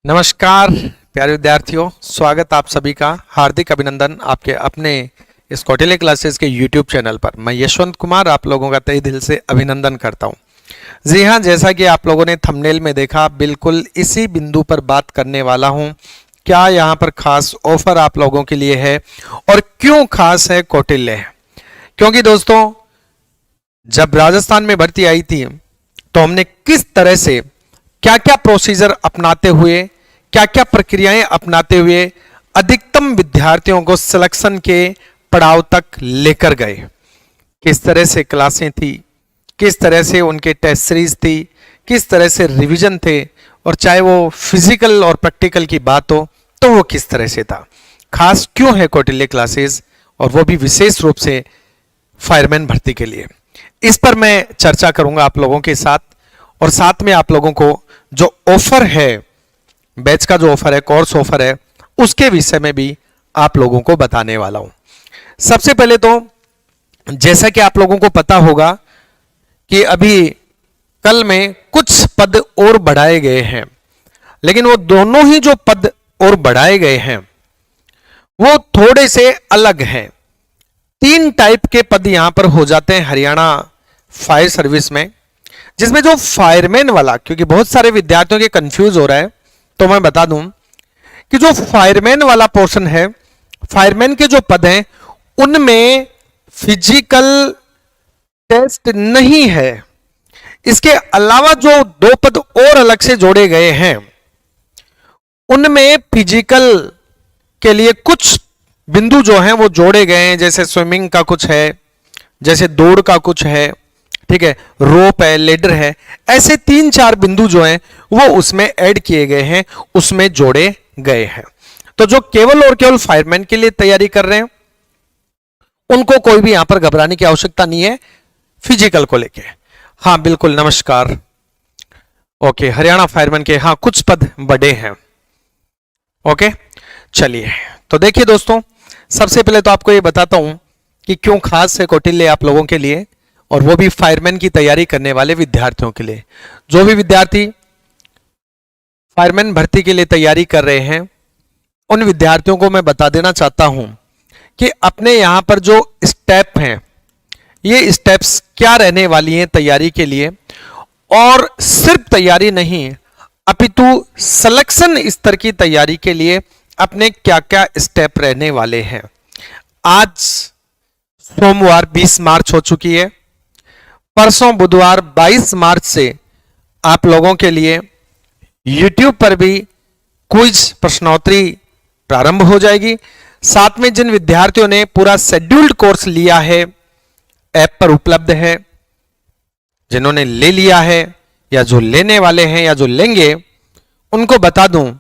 नमस्कार प्यारे विद्यार्थियों, स्वागत आप सभी का, हार्दिक अभिनंदन आपके अपने इस कौटिल्य क्लासेस के YouTube चैनल पर। मैं यशवंत कुमार आप लोगों का तहे दिल से अभिनंदन करता हूं। जी हां, जैसा कि आप लोगों ने थंबनेल में देखा, बिल्कुल इसी बिंदु पर बात करने वाला हूं। क्या यहां पर खास ऑफर आप लोगों के लिए है और क्यों खास है कौटिल्य? क्योंकि दोस्तों, जब राजस्थान में भर्ती आई थी तो हमने किस तरह से क्या क्या प्रोसीजर अपनाते हुए, क्या क्या प्रक्रियाएं अपनाते हुए अधिकतम विद्यार्थियों को सिलेक्शन के पड़ाव तक लेकर गए, किस तरह से क्लासें थी, किस तरह से उनके टेस्ट सीरीज थी, किस तरह से रिवीजन थे, और चाहे वो फिजिकल और प्रैक्टिकल की बात हो तो वो किस तरह से था। खास क्यों है कौटिल्य क्लासेस, और वो भी विशेष रूप से फायरमैन भर्ती के लिए। इस पर मैं चर्चा करूंगा आप लोगों के साथ, और साथ में आप लोगों को जो ऑफर है, बैच का जो ऑफर है, कोर्स ऑफर है, उसके विषय में भी आप लोगों को बताने वाला हूं। सबसे पहले तो जैसा कि आप लोगों को पता होगा कि अभी कल में कुछ पद और बढ़ाए गए हैं, लेकिन वो दोनों ही जो पद और बढ़ाए गए हैं वो थोड़े से अलग हैं। 3 टाइप के पद यहां पर हो जाते हैं हरियाणा फायर सर्विस में, जिसमें जो फायरमैन वाला, क्योंकि बहुत सारे विद्यार्थियों के कंफ्यूज हो रहा है, तो मैं बता दूं कि जो फायरमैन वाला पोर्शन है, फायरमैन के जो पद हैं उनमें फिजिकल टेस्ट नहीं है। इसके अलावा जो 2 पद और अलग से जोड़े गए हैं उनमें फिजिकल के लिए कुछ बिंदु जो हैं वो जोड़े गए हैं, जैसे स्विमिंग का कुछ है, जैसे दौड़ का कुछ है, ठीक है, रोप है, लेडर है। ऐसे 3-4 बिंदु जो हैं वो उसमें ऐड किए गए हैं, उसमें जोड़े गए हैं। तो जो केवल और केवल फायरमैन के लिए तैयारी कर रहे हैं उनको कोई भी यहां पर घबराने की आवश्यकता नहीं है फिजिकल को लेके। हाँ बिल्कुल, नमस्कार। ओके, हरियाणा फायरमैन के हाँ कुछ पद बढ़े हैं। ओके, चलिए तो देखिए दोस्तों, सबसे पहले तो आपको ये बताता हूं कि क्यों खास है कौटिल्य आप लोगों के लिए, और वो भी फायरमैन की तैयारी करने वाले विद्यार्थियों के लिए। जो भी विद्यार्थी फायरमैन भर्ती के लिए तैयारी कर रहे हैं उन विद्यार्थियों को मैं बता देना चाहता हूं कि अपने यहां पर जो स्टेप हैं, ये स्टेप्स क्या रहने वाली हैं तैयारी के लिए, और सिर्फ तैयारी नहीं अपितु सिलेक्शन स्तर की तैयारी के लिए अपने क्या क्या स्टेप रहने वाले हैं। आज सोमवार 20 मार्च हो चुकी है, परसों बुधवार 22 मार्च से आप लोगों के लिए YouTube पर भी क्विज प्रश्नोत्तरी प्रारंभ हो जाएगी। साथ में जिन विद्यार्थियों ने पूरा शेड्यूल्ड कोर्स लिया है, ऐप पर उपलब्ध है, जिन्होंने ले लिया है या जो लेने वाले हैं या जो लेंगे, उनको बता दूं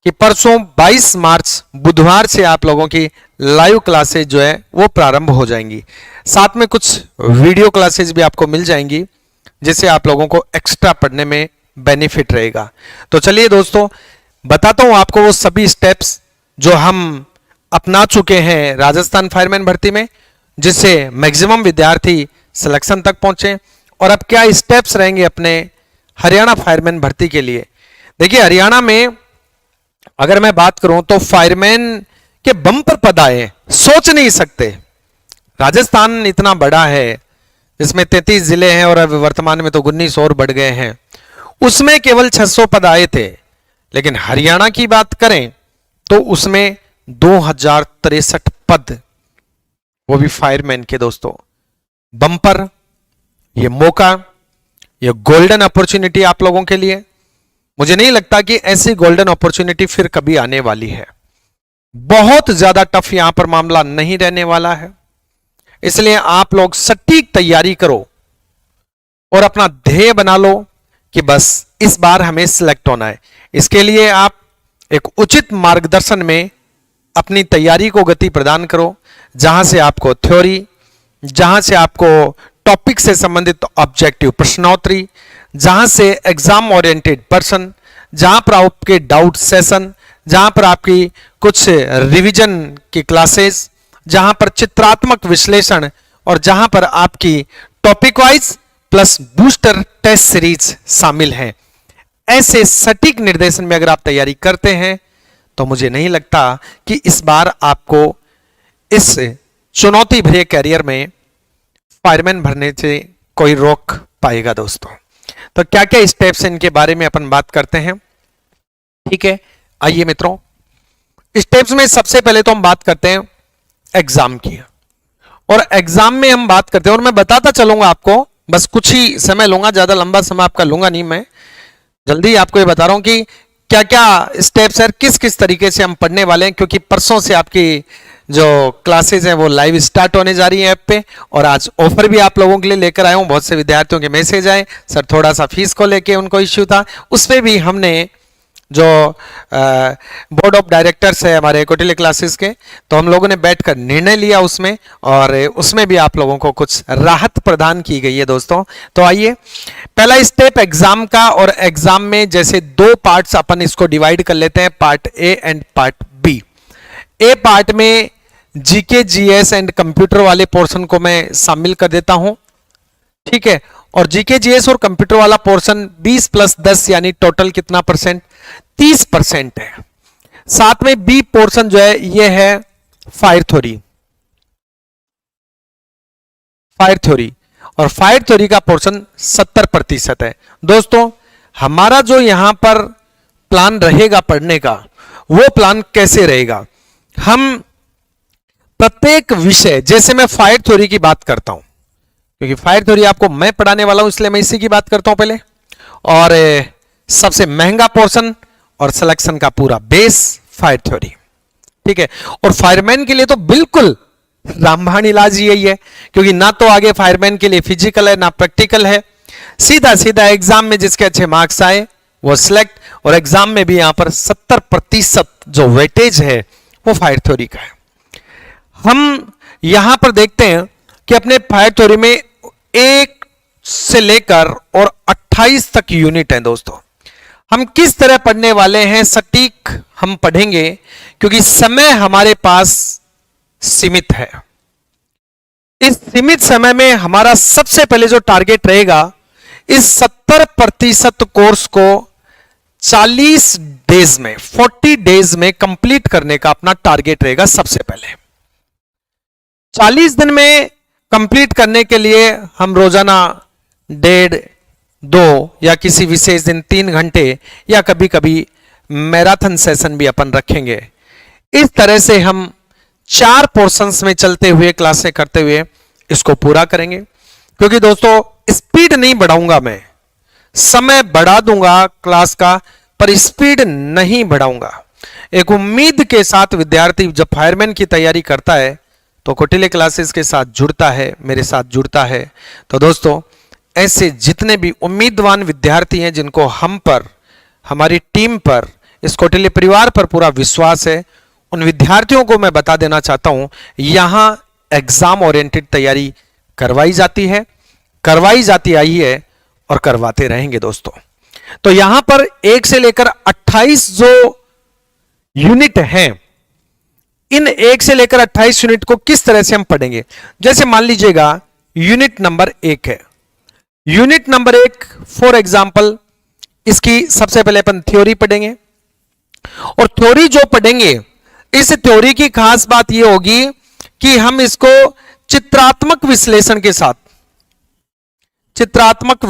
कि परसों 22 मार्च बुधवार से आप लोगों की लाइव क्लासेज जो है वो प्रारंभ हो जाएंगी। साथ में कुछ वीडियो क्लासेज भी आपको मिल जाएंगी, जिससे आप लोगों को एक्स्ट्रा पढ़ने में बेनिफिट रहेगा। तो चलिए दोस्तों, बताता हूं आपको वो सभी स्टेप्स जो हम अपना चुके हैं राजस्थान फायरमैन भर्ती में, जिससे मैक्सिमम विद्यार्थी सिलेक्शन तक पहुंचे। और अब क्या स्टेप्स रहेंगे अपने हरियाणा फायरमैन भर्ती के लिए। देखिए, हरियाणा में अगर मैं बात करूं तो फायरमैन के बम्पर पद आए, सोच नहीं सकते। राजस्थान इतना बड़ा है, इसमें 33 जिले हैं और अब वर्तमान में तो 19 और बढ़ गए हैं, उसमें केवल 600 पद आए थे। लेकिन हरियाणा की बात करें तो उसमें 2063 पद, वो भी फायरमैन के। दोस्तों, बम्पर, ये मौका, ये गोल्डन अपॉर्चुनिटी आप लोगों के लिए, मुझे नहीं लगता कि ऐसी गोल्डन अपॉर्चुनिटी फिर कभी आने वाली है। बहुत ज्यादा टफ यहां पर मामला नहीं रहने वाला है, इसलिए आप लोग सटीक तैयारी करो और अपना ध्येय बना लो कि बस इस बार हमें सिलेक्ट होना है। इसके लिए आप एक उचित मार्गदर्शन में अपनी तैयारी को गति प्रदान करो, जहां से आपको थ्योरी, जहां से आपको टॉपिक से संबंधित ऑब्जेक्टिव प्रश्नोत्तरी, जहां से एग्जाम ओरिएंटेड पर्सन, जहां पर आपके डाउट सेशन, जहां पर आपकी कुछ रिवीजन की क्लासेस, जहां पर चित्रात्मक विश्लेषण, और जहां पर आपकी topic wise plus booster test series शामिल हैं। ऐसे सटीक निर्देशन में अगर आप तैयारी करते हैं तो मुझे नहीं लगता कि इस बार आपको इस चुनौती भरे कैरियर में फायरमैन भरने से कोई रोक पाएगा दोस्तों। तो क्या क्या स्टेप्स हैं इनके बारे में अपन बात करते हैं। ठीक है, आइए मित्रों, स्टेप्स में सबसे पहले तो हम बात करते हैं एग्जाम की, और एग्जाम में हम बात करते हैं, और मैं बताता चलूंगा आपको, बस कुछ ही समय लूंगा, ज्यादा लंबा समय आपका लूंगा नहीं, मैं जल्दी आपको ये बता रहा हूं कि क्या क्या स्टेप्स है, किस किस तरीके से हम पढ़ने वाले हैं, क्योंकि परसों से आपकी जो क्लासेस हैं वो लाइव स्टार्ट होने जा रही है ऐप पे, और आज ऑफर भी आप लोगों के लिए लेकर आया हूं। बहुत से विद्यार्थियों के मैसेज आए, सर थोड़ा सा फीस को लेके उनको इश्यू था, उसमें भी हमने जो बोर्ड ऑफ डायरेक्टर्स है हमारे कौटिल्य क्लासेस के, तो हम लोगों ने बैठकर निर्णय लिया उसमें, और उसमें भी आप लोगों को कुछ राहत प्रदान की गई है दोस्तों। तो आइए, पहला स्टेप एग्जाम का, और एग्जाम में जैसे दो पार्ट्स अपन इसको डिवाइड कर लेते हैं, part A and part B. A part में जीके जीएस एंड कंप्यूटर वाले पोर्शन को मैं शामिल कर देता हूं, ठीक है, और जीके जीएस और कंप्यूटर वाला पोर्शन 20 प्लस 10 यानी टोटल कितना परसेंट, 30% है। साथ में बी पोर्शन जो है ये है फायर थ्योरी, और फायर थ्योरी का पोर्शन 70% है। दोस्तों हमारा जो यहां पर प्लान रहेगा पढ़ने का, वो प्लान कैसे रहेगा, हम प्रत्येक विषय, जैसे मैं फायर थ्योरी की बात करता हूं, क्योंकि फायर थ्योरी आपको मैं पढ़ाने वाला हूं इसलिए मैं इसी की बात करता हूं पहले, और सबसे महंगा पोर्शन और सिलेक्शन का पूरा बेस फायर थ्योरी, ठीक है। और फायरमैन के लिए तो बिल्कुल रामबाण इलाज यही है, क्योंकि ना तो आगे फायरमैन के लिए फिजिकल है ना प्रैक्टिकल है, सीधा सीधा एग्जाम में जिसके अच्छे मार्क्स आए वो सिलेक्ट, और एग्जाम में भी यहां पर 70% जो वेटेज है वो फायर थ्योरी का है। हम यहां पर देखते हैं कि अपने फायर थ्योरी में 1 से लेकर और 28 तक यूनिट है दोस्तों। हम किस तरह पढ़ने वाले हैं, सटीक हम पढ़ेंगे, क्योंकि समय हमारे पास सीमित है। इस सीमित समय में हमारा सबसे पहले जो टारगेट रहेगा, इस 70% कोर्स को 40 डेज में, 40 डेज में कंप्लीट करने का अपना टारगेट रहेगा। सबसे पहले 40 दिन में कंप्लीट करने के लिए हम रोजाना 1.5-2 या किसी विशेष दिन 3 घंटे या कभी कभी मैराथन सेशन भी अपन रखेंगे। इस तरह से हम 4 पोर्शंस में चलते हुए, क्लासें करते हुए इसको पूरा करेंगे। क्योंकि दोस्तों स्पीड नहीं बढ़ाऊंगा मैं, समय बढ़ा दूंगा क्लास का, पर स्पीड नहीं बढ़ाऊंगा। एक उम्मीद के साथ विद्यार्थी जब फायरमैन की तैयारी करता है तो कौटिल्य क्लासेस के साथ जुड़ता है, मेरे साथ जुड़ता है। तो दोस्तों ऐसे जितने भी उम्मीदवान विद्यार्थी हैं जिनको हम पर, हमारी टीम पर, इस कौटिल्य परिवार पर पूरा विश्वास है, उन विद्यार्थियों को मैं बता देना चाहता हूं, यहां एग्जाम ओरिएंटेड तैयारी करवाई जाती है, करवाई जाती आई है और करवाते रहेंगे दोस्तों। तो यहां पर 1 से लेकर 28 जो यूनिट हैं, इन 1 से लेकर 28 यूनिट को किस तरह से हम पढ़ेंगे। जैसे मान लीजिएगा यूनिट नंबर 1 है, यूनिट नंबर 1 फॉर एग्जाम्पल, इसकी सबसे पहले अपन थ्योरी पढ़ेंगे, और थ्योरी जो पढ़ेंगे, इस थ्योरी की खास बात यह होगी कि हम इसको चित्रात्मक विश्लेषण के साथ, चित्रात्मक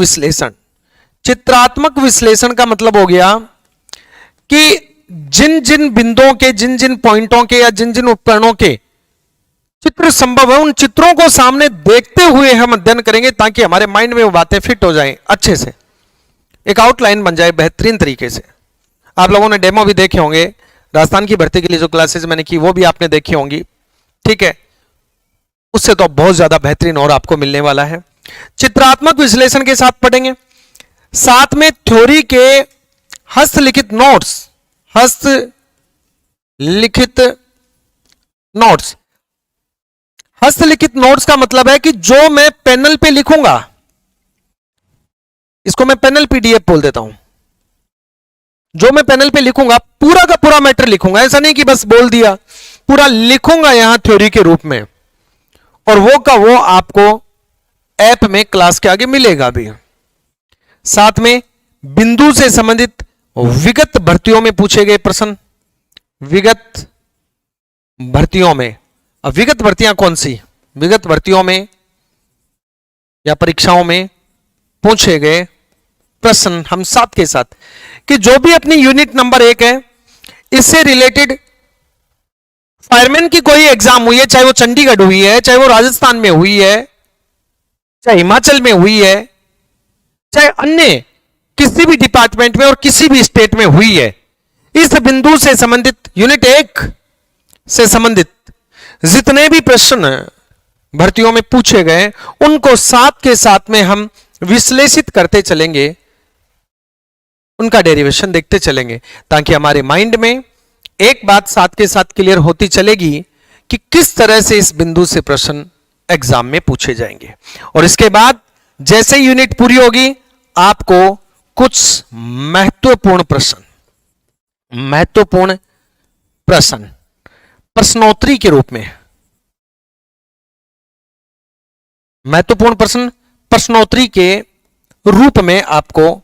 विश्लेषण का मतलब हो गया कि जिन जिन बिंदुओं के, जिन जिन पॉइंटों के या जिन जिन उपकरणों के चित्र संभव है, उन चित्रों को सामने देखते हुए हम अध्ययन करेंगे, ताकि हमारे माइंड में वो बातें फिट हो जाएं, अच्छे से एक आउटलाइन बन जाए बेहतरीन तरीके से। आप लोगों ने डेमो भी देखे होंगे, राजस्थान की भर्ती के लिए जो क्लासेस मैंने की वो भी आपने देखी होंगी, ठीक है। उससे तो बहुत ज्यादा बेहतरीन और आपको मिलने वाला है। चित्रात्मक विश्लेषण के साथ पढ़ेंगे, साथ में थ्योरी के हस्तलिखित नोट्स, हस्तलिखित नोट्स का मतलब है कि जो मैं पैनल पे लिखूंगा, इसको मैं पैनल पीडीएफ बोल देता हूं, जो मैं पैनल पे लिखूंगा पूरा का पूरा मैटर लिखूंगा, ऐसा नहीं कि बस बोल दिया, पूरा लिखूंगा यहां थ्योरी के रूप में, और वो का वो आपको ऐप में क्लास के आगे मिलेगा भी। साथ में बिंदु से संबंधित विगत भर्तियों में पूछे गए प्रश्न, विगत भर्तियों में। अब विगत भर्तियां कौन सी? विगत भर्तियों में या परीक्षाओं में पूछे गए प्रश्न हम साथ के साथ कि जो भी अपनी यूनिट नंबर 1 है, इससे रिलेटेड फायरमैन की कोई एग्जाम हुई है, चाहे वो चंडीगढ़ हुई है, चाहे वो राजस्थान में हुई है, चाहे हिमाचल में हुई है, चाहे अन्य किसी भी डिपार्टमेंट में और किसी भी स्टेट में हुई है, इस बिंदु से संबंधित यूनिट 1 से संबंधित जितने भी प्रश्न भर्तियों में पूछे गए उनको साथ के साथ में हम विश्लेषित करते चलेंगे, उनका डेरिवेशन देखते चलेंगे, ताकि हमारे माइंड में एक बात साथ के साथ क्लियर होती चलेगी कि किस तरह से इस बिंदु से प्रश्न एग्जाम में पूछे जाएंगे। और इसके बाद जैसे यूनिट पूरी होगी, आपको कुछ महत्वपूर्ण प्रश्न प्रश्नोत्तरी के रूप में, महत्वपूर्ण प्रश्न प्रश्नोत्तरी के रूप में आपको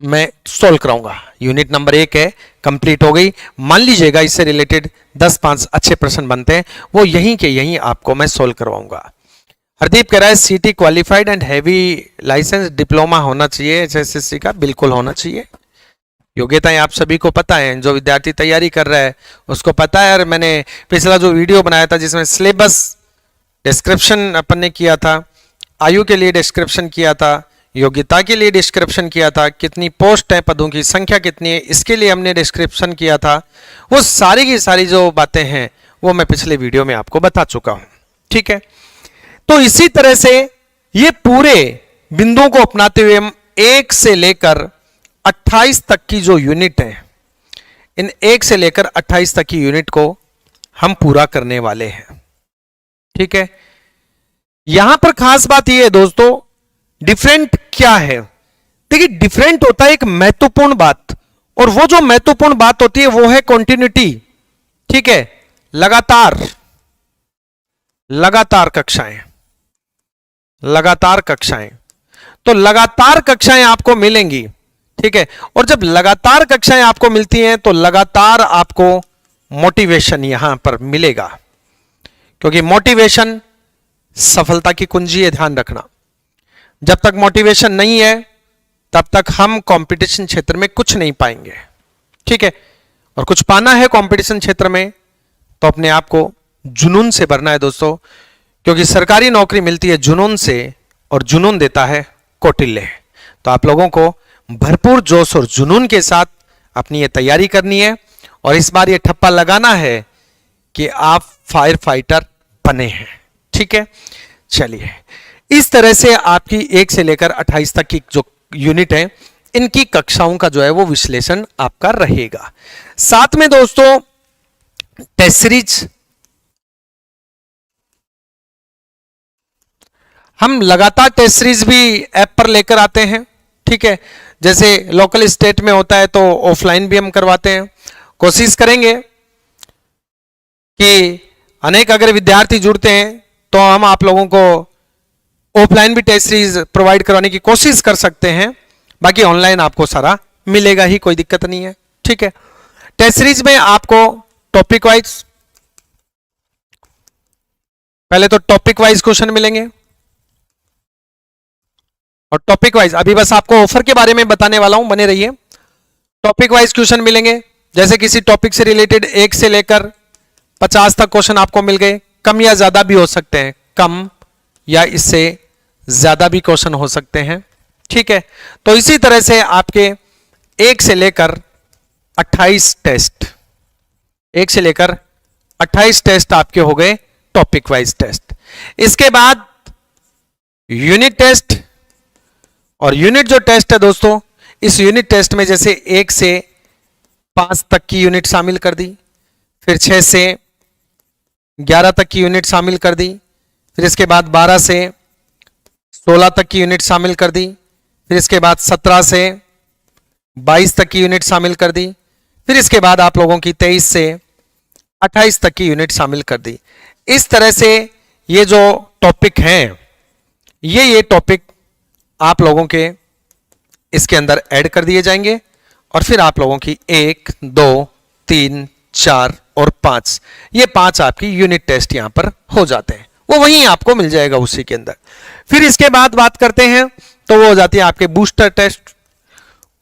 मैं सोल्व कराऊंगा। यूनिट नंबर 1 है, कंप्लीट हो गई। मान लीजिएगा इससे रिलेटेड 10-5 अच्छे प्रश्न बनते हैं, वो यहीं के यहीं आपको मैं सोल्व करवाऊंगा। हरदीप कह रहा है सीटी qualified and heavy licence diploma होना चाहिए एसएससी का, बिल्कुल होना चाहिए। योग्यताएं आप सभी को पता है, जो विद्यार्थी तैयारी कर रहा है उसको पता है। और मैंने पिछला जो वीडियो बनाया था जिसमें सिलेबस डिस्क्रिप्शन अपन ने किया था, आयु के लिए डिस्क्रिप्शन किया था, योग्यता के लिए डिस्क्रिप्शन किया था, कितनी पोस्ट है, पदों की संख्या कितनी है, इसके लिए हमने डिस्क्रिप्शन किया था। वो सारी की सारी जो बातें हैं वो मैं पिछले वीडियो में आपको बता चुका हूं, ठीक है। तो इसी तरह से ये पूरे बिंदुओं को अपनाते हुए हम 1 से लेकर 28 तक की जो यूनिट है, इन 1 से लेकर 28 तक की यूनिट को हम पूरा करने वाले हैं, ठीक है। यहां पर खास बात यह है दोस्तों, डिफरेंट क्या है? देखिए, डिफरेंट होता है एक महत्वपूर्ण बात, और वो जो महत्वपूर्ण बात होती है वो है कंटिन्यूटी, ठीक है। लगातार कक्षाएं, तो लगातार कक्षाएं आपको मिलेंगी, ठीक है। और जब लगातार कक्षाएं आपको मिलती हैं तो लगातार आपको मोटिवेशन यहां पर मिलेगा, क्योंकि मोटिवेशन सफलता की कुंजी है, ध्यान रखना। जब तक मोटिवेशन नहीं है तब तक हम कंपटीशन क्षेत्र में कुछ नहीं पाएंगे, ठीक है। और कुछ पाना है कंपटीशन क्षेत्र में तो अपने आप को जुनून से भरना है दोस्तों, क्योंकि सरकारी नौकरी मिलती है जुनून से, और जुनून देता है कौटिल्य। तो आप लोगों को भरपूर जोश और जुनून के साथ अपनी ये तैयारी करनी है, और इस बार ये ठप्पा लगाना है कि आप फायर फाइटर बने हैं, ठीक है। चलिए, इस तरह से आपकी 1 से लेकर 28 तक की जो यूनिट है, इनकी कक्षाओं का जो है वो विश्लेषण आपका रहेगा। साथ में दोस्तों टेस्ट सीरीज हम लगातार टेस्ट सीरीज भी ऐप पर लेकर आते हैं, ठीक है। जैसे लोकल स्टेट में होता है तो ऑफलाइन भी हम करवाते हैं। कोशिश करेंगे कि अनेक अगर विद्यार्थी जुड़ते हैं तो हम आप लोगों को ऑफलाइन भी टेस्ट सीरीज प्रोवाइड करवाने की कोशिश कर सकते हैं। बाकी ऑनलाइन आपको सारा मिलेगा ही, कोई दिक्कत नहीं है, ठीक है। टेस्ट सीरीज में आपको टॉपिक वाइज, पहले तो टॉपिक वाइज क्वेश्चन मिलेंगे, और टॉपिक वाइज अभी बस आपको ऑफर के बारे में बताने वाला हूं, बने रहिए। टॉपिक वाइज क्वेश्चन मिलेंगे, जैसे किसी टॉपिक से रिलेटेड 1 से लेकर 50 तक क्वेश्चन आपको मिल गए। कम या ज्यादा भी हो सकते हैं, कम या इससे ज्यादा भी क्वेश्चन हो सकते हैं, ठीक है। तो इसी तरह से आपके 1 से लेकर 28 टेस्ट, 1 से लेकर 28 टेस्ट आपके हो गए टॉपिक वाइज टेस्ट। इसके बाद यूनिट टेस्ट, और यूनिट जो टेस्ट है दोस्तों, इस यूनिट टेस्ट में जैसे 1 से 5 तक की यूनिट शामिल कर दी, फिर 6 से 11 तक की यूनिट शामिल कर दी, फिर इसके बाद 12 से 16 तक की यूनिट शामिल कर दी, फिर इसके बाद 17 से 22 तक की यूनिट शामिल कर दी, फिर इसके बाद आप लोगों की 23 से 28 तक की यूनिट शामिल कर दी। इस तरह से ये जो टॉपिक हैं, ये टॉपिक आप लोगों के इसके अंदर ऐड कर दिए जाएंगे और फिर आप लोगों की 1, 2, 3, 4 और 5, ये 5 आपकी यूनिट टेस्ट यहां पर हो जाते हैं, वो वहीं आपको मिल जाएगा उसी के अंदर। फिर इसके बाद बात करते हैं तो वो हो जाती है आपके बूस्टर टेस्ट,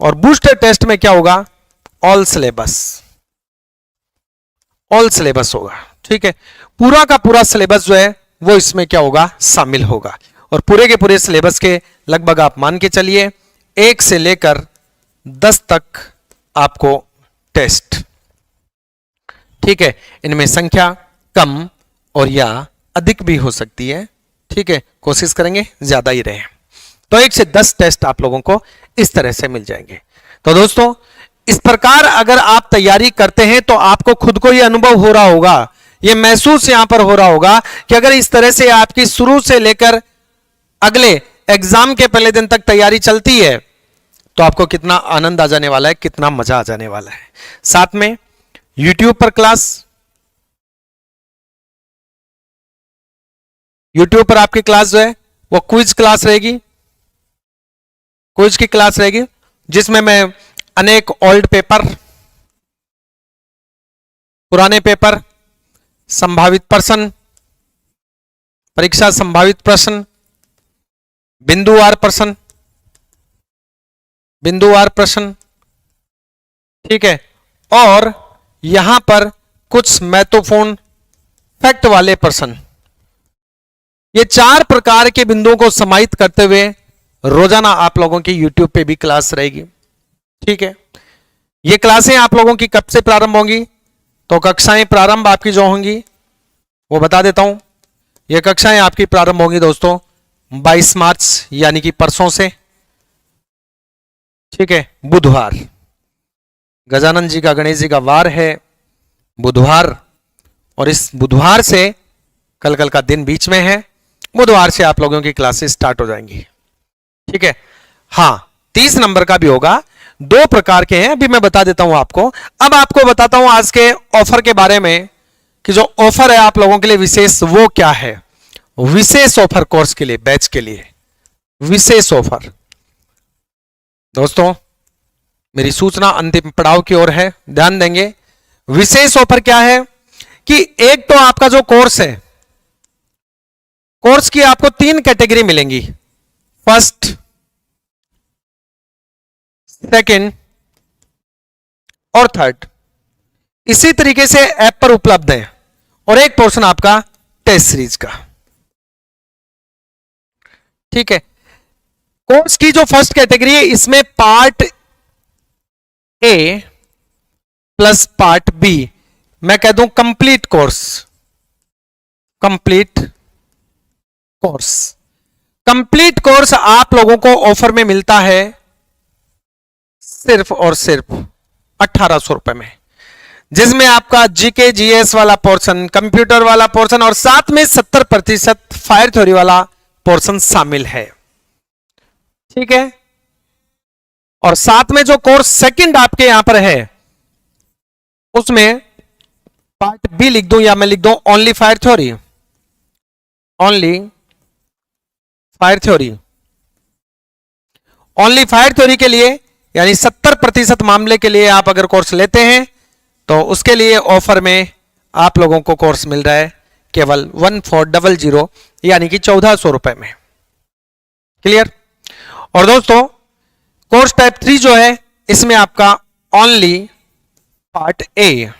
और बूस्टर टेस्ट में क्या होगा, ऑल सिलेबस, ऑल सिलेबस होगा, ठीक है, पूरा का पूरा सिलेबस जो है वो इसमें क्या होगा, शामिल होगा। और पूरे के पूरे सिलेबस के लगभग आप मान के चलिए 1 से लेकर 10 तक आपको टेस्ट, ठीक है, इनमें संख्या कम और या अधिक भी हो सकती है, ठीक है, कोशिश करेंगे ज्यादा ही रहे। तो 1 से 10 टेस्ट आप लोगों को इस तरह से मिल जाएंगे। तो दोस्तों इस प्रकार अगर आप तैयारी करते हैं तो आपको खुद को यह अनुभव हो रहा होगा, यह महसूस यहां पर हो रहा होगा कि अगर इस तरह से आपकी शुरू से लेकर अगले एग्जाम के पहले दिन तक तैयारी चलती है तो आपको कितना आनंद आ जाने वाला है, कितना मजा आ जाने वाला है। साथ में YouTube पर क्लास, YouTube पर आपकी क्लास जो है वो क्विज क्लास रहेगी, क्विज की क्लास रहेगी जिसमें मैं अनेक ओल्ड पेपर, पुराने पेपर, संभावित प्रश्न, परीक्षा संभावित प्रश्न, बिंदुवार प्रश्न, बिंदुवार प्रश्न, ठीक है, और यहां पर कुछ महत्वपूर्ण फैक्ट वाले प्रश्न, ये 4 प्रकार के बिंदुओं को समाहित करते हुए रोजाना आप लोगों की YouTube पे भी क्लास रहेगी, ठीक है। ये क्लासें आप लोगों की कब से प्रारंभ होंगी, तो कक्षाएं प्रारंभ आपकी जो होंगी वो बता देता हूं। ये कक्षाएं आपकी प्रारंभ होंगी दोस्तों 22 मार्च यानी कि परसों से, ठीक है, बुधवार, गजानन जी का, गणेश जी का वार है बुधवार, और इस बुधवार से कल का दिन बीच में है, बुधवार से आप लोगों की क्लासेस स्टार्ट हो जाएंगी, ठीक है। हाँ 30 नंबर का भी होगा, 2 प्रकार के हैं, अभी मैं बता देता हूं आपको। अब आपको बताता हूं आज के ऑफर के बारे में कि जो ऑफर है आप लोगों के लिए विशेष वो क्या है। विशेष ऑफर कोर्स के लिए, बैच के लिए विशेष ऑफर दोस्तों, मेरी सूचना अंतिम पड़ाव की ओर है, ध्यान देंगे। विशेष ऑफर क्या है कि एक तो आपका जो कोर्स है, कोर्स की आपको 3 कैटेगरी मिलेंगी, फर्स्ट, सेकंड और थर्ड, इसी तरीके से ऐप पर उपलब्ध है, और एक पोर्शन आपका टेस्ट सीरीज का, ठीक है। कोर्स की जो फर्स्ट कैटेगरी है इसमें part A plus part B, मैं कह दूं complete course, complete course, complete course आप लोगों को ऑफर में मिलता है सिर्फ और सिर्फ 1800 रुपए में, जिसमें आपका जीके जीएस वाला पोर्शन, कंप्यूटर वाला पोर्शन और साथ में 70% फायर थ्योरी वाला पोर्शन शामिल है, ठीक है। और साथ में जो कोर्स सेकंड आपके यहां पर है उसमें पार्ट बी लिख दूं या मैं लिख दूं only fire theory, only fire theory, only fire theory के लिए यानी 70% मामले के लिए आप अगर कोर्स लेते हैं तो उसके लिए ऑफर में आप लोगों को कोर्स मिल रहा है केवल 1400 यानी कि 1400 रुपए में, क्लियर। और दोस्तों कोर्स टाइप 3 जो है इसमें आपका only part A,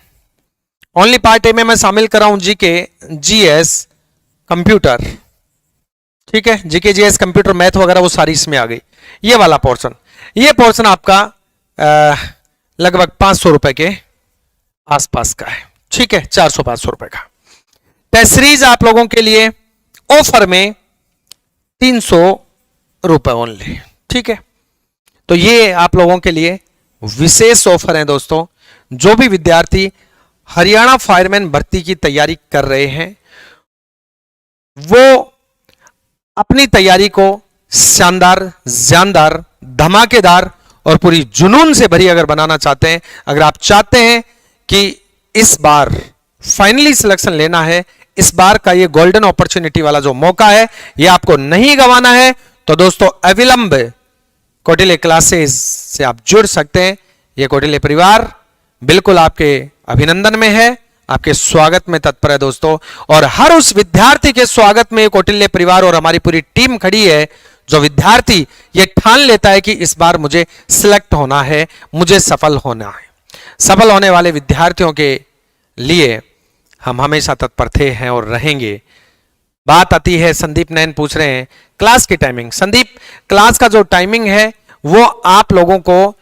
only part A में मैं शामिल कर रहा हूं जीके जीएस कंप्यूटर, ठीक है, जीके जीएस कंप्यूटर मैथ वगैरह वो सारी इसमें आ गई, ये वाला पोर्शन, ये पोर्शन आपका लगभग 500 रुपए के आसपास का है, ठीक है, 400-500 रुपए का। टेस्ट सीरीज आप लोगों के लिए ऑफर में 300 रुपए ओनली, ठीक है। तो ये आप लोगों के लिए विशेष ऑफर है दोस्तों। जो भी विद्यार्थी हरियाणा फायरमैन भर्ती की तैयारी कर रहे हैं वो अपनी तैयारी को शानदार, जानदार, धमाकेदार और पूरी जुनून से भरी अगर बनाना चाहते हैं, अगर आप चाहते हैं कि इस बार फाइनली सिलेक्शन लेना है, इस बार का ये गोल्डन अपॉर्चुनिटी वाला जो मौका है ये आपको नहीं गंवाना है, तो दोस्तों अविलंब कौटिल्य क्लासेस से आप जुड़ सकते हैं। ये कौटिल्य परिवार बिल्कुल आपके अभिनंदन में है, आपके स्वागत में तत्पर है दोस्तों। और हर उस विद्यार्थी के स्वागत में कौटिल्य परिवार और हमारी पूरी टीम खड़ी है जो विद्यार्थी ये ठान लेता है कि इस बार मुझे सिलेक्ट होना है, मुझे सफल होना है। सफल होने वाले विद्यार्थियों के लिए हम हमेशा तत्पर थे हैं और रहेंगे। बात आती है, संदीप नैन पूछ रहे हैं क्लास की टाइमिंग। संदीप, क्लास का जो टाइमिंग है वो आप लोगों को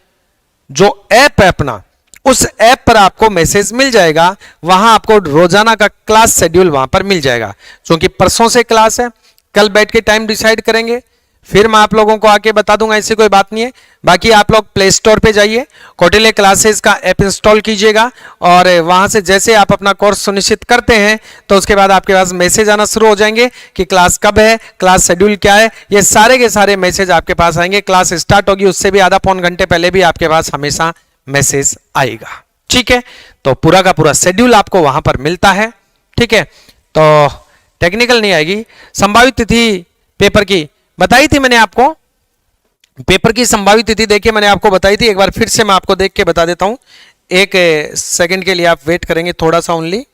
जो ऐप है अपना, उस ऐप पर आपको मैसेज मिल जाएगा। वहां आपको रोजाना का क्लास शेड्यूल वहां पर मिल जाएगा। क्योंकि परसों से क्लास है, कल बैठ के टाइम डिसाइड करेंगे, फिर मैं आप लोगों को आके बता दूंगा, ऐसी कोई बात नहीं है। बाकी आप लोग प्ले स्टोर पे जाइए, कौटिल्य क्लासेस का ऐप इंस्टॉल कीजिएगा और वहां से जैसे आप अपना कोर्स सुनिश्चित करते हैं तो उसके बाद आपके पास मैसेज आना शुरू हो जाएंगे कि क्लास कब है, क्लास शेड्यूल क्या है। ये सारे के सारे मैसेज आपके पास आएंगे। क्लास स्टार्ट होगी उससे भी आधा पौन घंटे पहले भी आपके पास हमेशा मैसेज आएगा। ठीक है, तो पूरा का पूरा शेड्यूल आपको वहां पर मिलता है। ठीक है, तो टेक्निकल नहीं आएगी। संभावित तिथि पेपर की बताई थी मैंने आपको, पेपर की संभावित तिथि देखिए मैंने आपको बताई थी। एक बार फिर से मैं आपको देख के बता देता हूं, एक सेकंड के लिए आप वेट करेंगे थोड़ा सा ओनली।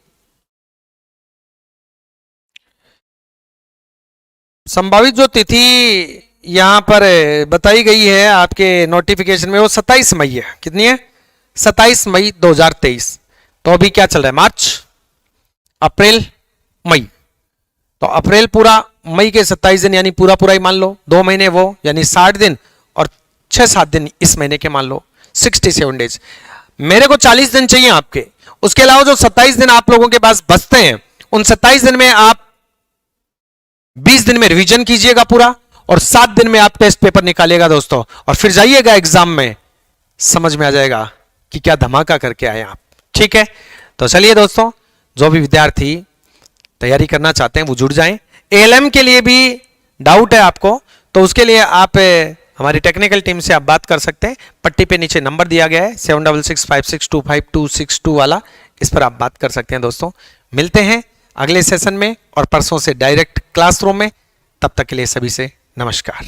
संभावित जो तिथि यहां पर बताई गई है आपके नोटिफिकेशन में वो 27 मई है। कितनी है? 27 मई 2023। तो अभी क्या चल रहा है? मार्च, अप्रैल, मई। तो अप्रैल पूरा, मई के 27 दिन यानी पूरा पूरा ही मान लो, 2 महीने वो यानी 60 दिन और 6-7 दिन इस महीने के मान लो, 67 डेज। मेरे को 40 दिन चाहिए आपके। उसके अलावा जो 27 दिन आप लोगों के पास बचते हैं, उन 27 दिन में आप 20 दिन में रिवीजन कीजिएगा पूरा और 7 दिन में आप टेस्ट पेपर निकालिएगा दोस्तों। और फिर जाइएगा एग्जाम में, समझ में आ जाएगा कि क्या धमाका करके आए आप। ठीक है, तो चलिए दोस्तों, जो भी विद्यार्थी तैयारी करना चाहते हैं वो जुड़ जाएं। एएलएम के लिए भी डाउट है आपको, तो उसके लिए आप हमारी टेक्निकल टीम से आप बात कर सकते हैं। पट्टी पे नीचे नंबर दिया गया है 7665625262 वाला, इस पर आप बात कर सकते हैं दोस्तों। मिलते हैं अगले सेशन में और परसों से डायरेक्ट क्लासरूम में। तब तक के लिए सभी से नमस्कार।